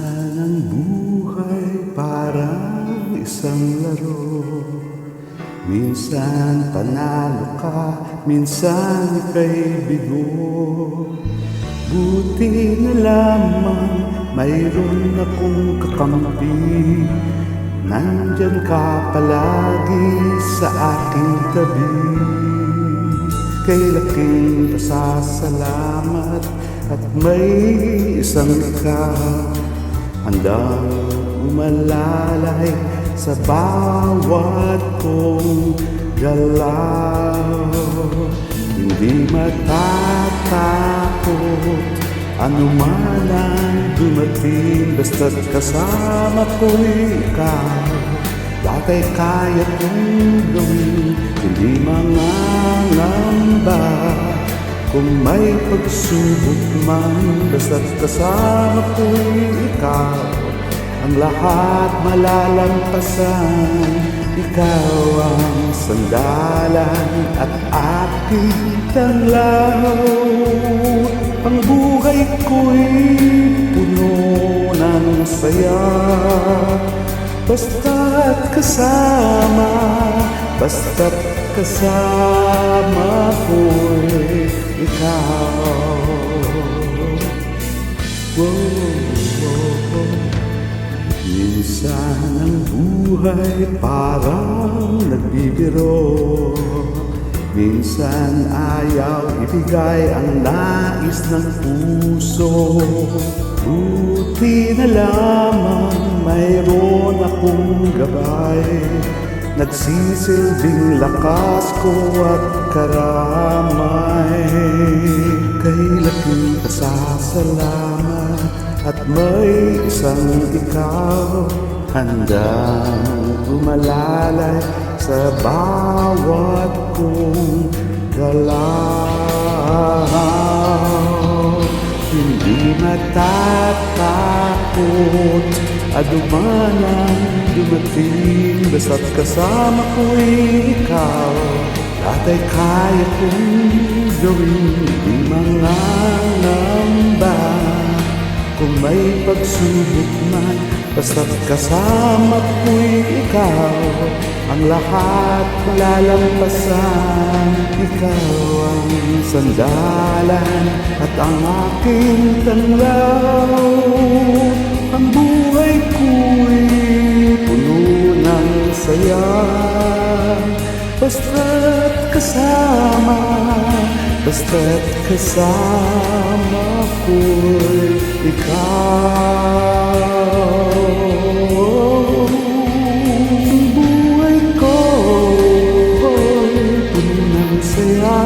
Minsan ang buhay parang isang laro. Minsan panalo ka, minsan ika'y bigo. Buti na lamang mayroon akong kakampi. Nandyan ka palagi sa aking tabi. Kay laking pasasalamat at may isang ka handang umalalay sa bawat kong galaw. Hindi matatakot anuman ang dumating, basta't kasama ko'y ikaw. Dati kaya kong gawin, hindi mangangamba. Kung may pagsubok man, basta't kasama ko'y ikaw. Ang lahat malalampasan, ikaw ang sandalan at aking tanglaw. Ang buhay ko'y puno ng saya, basta't kasama, basta't kasama ko'y ikaw. Minsan ang buhay parang nagbibiro. Minsan ayaw ibigay ang nais ng puso. Buti na lamang mayroon akong gabay, nagsisilbing lakas ko at karamay. Kay laking pasasalamat at may isang ikaw handang umalalay sa bawat kong galaw. Hindi matatakot anuman ang dumating, basta't kasama ko'y ikaw. Data'y kaya kong gawin, di mangangamba. Kung may pagsubok man, basta't kasama ko'y ikaw. Ang lahat malalampasan, ikaw ang sandalan at ang aking tanglaw. Ang buhay ko'y puno ng saya, basta't kasama, basta't kasama ko'y ikaw. Ang buhay ko'y puno ng saya,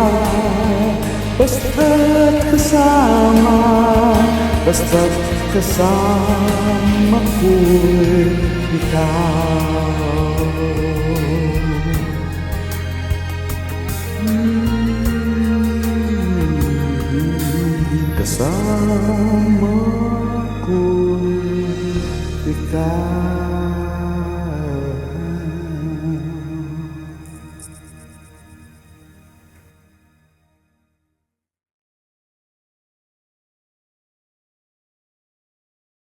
basta't kasama, basta't kasama ko'y ikaw. Kasama ko'y ikaw.